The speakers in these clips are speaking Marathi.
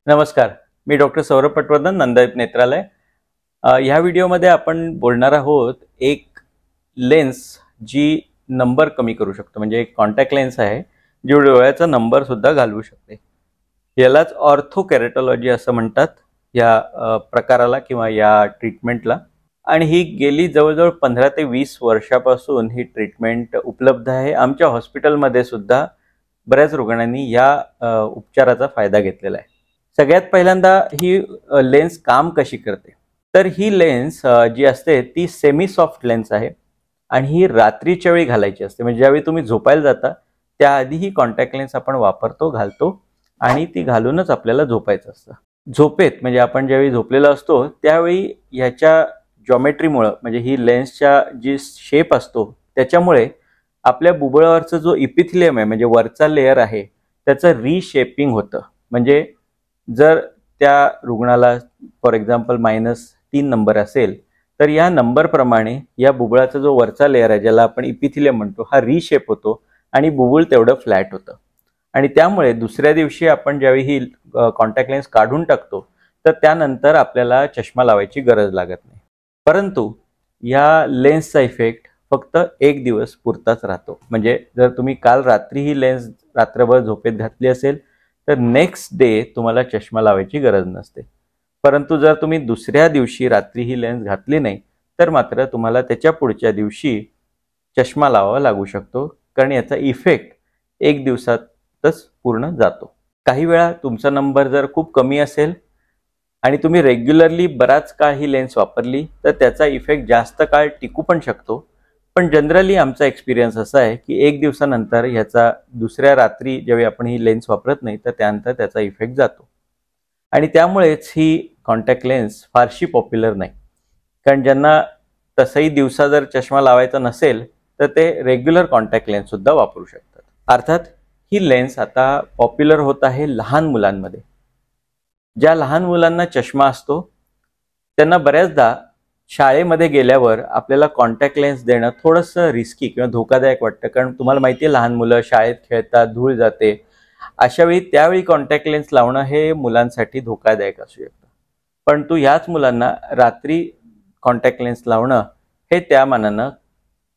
नमस्कार, मी डॉक्टर सौरभ पटवर्धन, नंदादीप नेत्रालय। ह्या व्हिडिओमध्ये आपण बोलणार आहोत एक लेन्स जी नंबर कमी करू शकतो, म्हणजे एक कॉन्टॅक्ट लेन्स आहे जी डोळ्याचा नंबर सुद्धा घालवू शकते। यालाच ऑर्थोकेरेटोलॉजी असं म्हणतात या प्रकाराला किंवा या ट्रीटमेंटला। आणि ही गेली जवळजवळ 15 ते 20 वर्षापासून ही ट्रीटमेंट उपलब्ध आहे। आमच्या हॉस्पिटलमध्ये सुद्धा बऱ्याच रुग्णांनी या उपचाराचा फायदा घेतलेला आहे। सगळ्यात पहिल्यांदा ही लेन्स काम कशी करते, तर ही लेन्स जी असते ती सेमी सॉफ्ट लेन्स आहे आणि ही रात्रीच्या वेळी घालायची असते। म्हणजे ज्यावेळी तुम्ही झोपायला जाता त्याआधी ही कॉन्टॅक्ट लेन्स आपण वापरतो, घालतो आणि ती घालूनच आपल्याला झोपायचं असतं। झोपेत म्हणजे आपण ज्यावेळी झोपलेलो असतो त्यावेळी याच्या जॉमेट्रीमुळे, म्हणजे ही लेन्सच्या जी शेप असतो त्याच्यामुळे आपल्या बुबुळावरचा जो इपिथिलियम आहे, म्हणजे वरचा लेयर आहे, त्याचं रिशेपिंग होतं। म्हणजे जर त्या रुग्णाला फॉर एक्झाम्पल -3 नंबर असेल तर या नंबरप्रमाणे या बुबुळाचा जो वरचा लेयर आहे, ज्याला आपण इपिथिलियम म्हणतो, हा रिशेप होतो आणि बुबुळ तेवढं फ्लॅट होतं। आणि त्यामुळे दुसऱ्या दिवशी आपण ज्यावेळी ही कॉन्टॅक्ट लेन्स काढून टाकतो तर त्यानंतर आपल्याला चष्मा लावायची गरज लागत नाही। परंतु या लेन्सचा इफेक्ट फक्त 1 दिवस पुरताच राहतो। म्हणजे जर तुम्ही काल रात्री ही लेन्स रात्रभर झोपेत घातली असेल तर नेक्स्ट डे तुम्हाला चष्मा लावायची गरज नसते। परंतु जर तुम्ही दुसऱ्या दिवशी रात्री ही लेन्स घातली नाही तर मात्र तुम्हाला त्याच्या पुढच्या दिवशी चष्मा लावावा लागू शकतो, कारण याचा इफेक्ट 1 दिवसातच पूर्ण जातो। काही वेळा तुमचा नंबर जर खूप कमी असेल आणि तुम्ही रेग्युलरली बराच काळ ही लेन्स वापरली तर त्याचा इफेक्ट जास्त काळ टिकू पण शकतो। पण जनरली आमचा एक्सपिरियन्स असा आहे की 1 दिवसानंतर ह्याचा दुसऱ्या रात्री जेव्हा आपण ही लेन्स वापरत नाही तर त्यानंतर त्याचा इफेक्ट जातो। आणि त्यामुळेच ही कॉन्टॅक्ट लेन्स फारशी पॉप्युलर नाही, कारण ज्यांना तसंही दिवसा जर चष्मा लावायचा नसेल तर ते रेग्युलर कॉन्टॅक्ट लेन्स सुद्धा वापरू शकतात। अर्थात ही लेन्स आता पॉप्युलर होत आहे लहान मुलांमध्ये। ज्या लहान मुलांना चष्मा असतो त्यांना बऱ्याचदा शाळेमध्ये गेल्यावर आपल्याला कॉन्टॅक्ट लेन्स देणं थोडंसं रिस्की किंवा धोकादायक वाटतं, कारण तुम्हाला माहिती आहे लहान मुलं शाळेत खेळतात, धूळ जाते, अशा वेळी त्यावेळी कॉन्टॅक्ट लेन्स लावणं हे मुलांसाठी धोकादायक असू शकतं। परंतु ह्याच मुलांना रात्री कॉन्टॅक्ट लेन्स लावणं हे त्या मानानं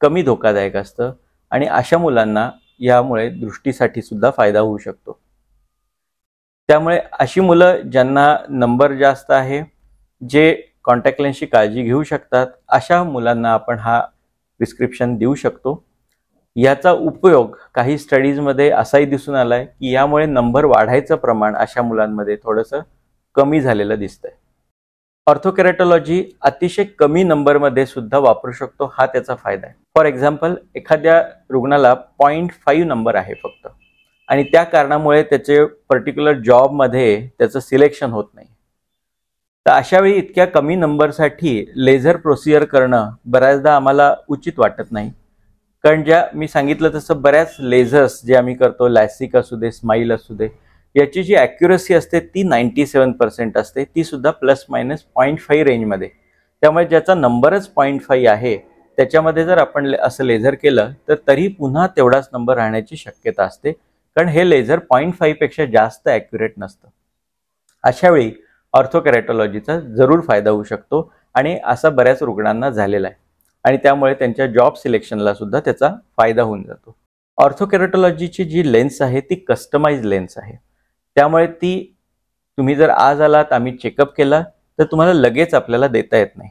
कमी धोकादायक असतं आणि अशा मुलांना यामुळे दृष्टीसाठी सुद्धा फायदा होऊ शकतो। त्यामुळे अशी मुलं ज्यांना नंबर जास्त आहे, जे कॉन्टॅक्ट लेन्सची काळजी घेऊ शकतात, अशा मुलांना आपण हा प्रिस्क्रिप्शन देऊ शकतो। याचा उपयोग काही स्टडीजमध्ये असाही दिसून आलाय की यामुळे नंबर वाढायचं प्रमाण अशा मुलांमध्ये थोडंसं कमी झालेलं दिसतंय। ऑर्थोकेरेटोलॉजी अतिशय कमी नंबरमध्ये सुद्धा वापरू शकतो, हा त्याचा फायदा आहे। फॉर एक्झाम्पल एखाद्या रुग्णाला 0.5 नंबर आहे फक्त, आणि त्या कारणामुळे त्याचे पर्टिक्युलर जॉबमध्ये त्याचं सिलेक्शन होत नाही, तर अशा वेळी इतक्या कमी नंबरसाठी लेझर प्रोसिजर करणं बऱ्याचदा आम्हाला उचित वाटत नाही। कारण ज्या मी सांगितलं तसं बऱ्याच लेझर्स जे आम्ही करतो, लॅसिक असू दे, स्माईल असू दे, याची जी ॲक्युरसी असते ती 97% असते, ती सुद्धा ±0.5 रेंजमध्ये। त्यामुळे ज्याचा नंबरच 0.5 आहे त्याच्यामध्ये जर आपण असं लेझर केलं तर तरी पुन्हा तेवढाच नंबर राहण्याची शक्यता असते, कारण हे लेझर 0.5 पेक्षा जास्त ॲक्युरेट नसतं। अशा वेळी ऑर्थोकेरेटोलॉजीचा जरूर फायदा होऊ शकतो आणि असा बऱ्याच रुग्णांना झालेला आहे आणि त्यामुळे त्यांच्या जॉब सिलेक्शनला सुद्धा त्याचा फायदा होऊन जातो। ऑर्थोकेरेटोलॉजीची जी लेन्स आहे ती कस्टमाइज लेन्स आहे, त्यामुळे ती तुम्ही जर आज आलात, आम्ही चेकअप केला, तर तुम्हाला लगेच आपल्याला देता येत नाही।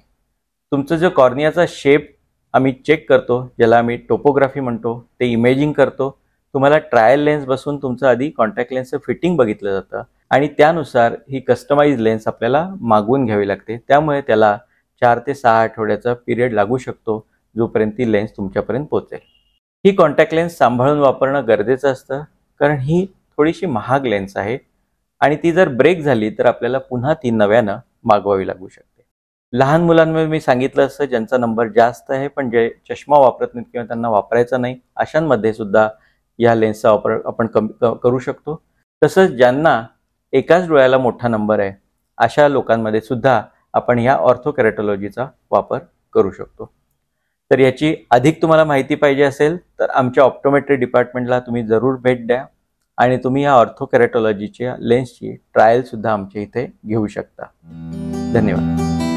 तुमचं जो कॉर्नियाचा शेप आम्ही चेक करतो, ज्याला आम्ही टोपोग्राफी म्हणतो, ते इमेजिंग करतो। तुम्हाला ट्रायल लेन्स बसून तुमचं आधी कॉन्टॅक्ट लेन्सचं फिटिंग बघितलं जातं आणि त्यानुसार ही कस्टमाइज लेन्स आपल्याला मागवून घ्यावी लागते। त्यामुळे त्याला 4 ते 6 आठवड्याचा पिरियड लागू शकतो जोपर्यंत ती लेन्स तुमच्यापर्यंत पोहोचेल। ही कॉन्टॅक्ट लेन्स सांभाळून वापरणं गरजेचं असतं, कारण ही थोडीशी महाग लेन्स आहे आणि ती जर ब्रेक झाली तर आपल्याला पुन्हा ती नव्यानं मागवावी लागू शकते। लहान मुलांमध्ये मी सांगितलं असं ज्यांचा नंबर जास्त आहे पण जे चष्मा वापरत नाहीत किंवा त्यांना वापरायचा नाही, अशांमध्ये सुद्धा या लेन्सचा वापर आपण करू शकतो। तसंच ज्यांना एकाच डोळ्याला मोठा नंबर आहे अशा लोकांमध्ये सुद्धा आपण या ऑर्थोकेरेटोलॉजीचा वापर करू शकतो। तर याची अधिक तुम्हाला माहिती पाहिजे असेल तर आमच्या ऑप्टोमेट्री डिपार्टमेंटला तुम्ही जरूर भेट द्या। आणि तुम्ही या ऑर्थोकेरेटॉलॉजीच्या लेन्सची ट्रायल सुद्धा आमच्या इथे घेऊ शकता. धन्यवाद.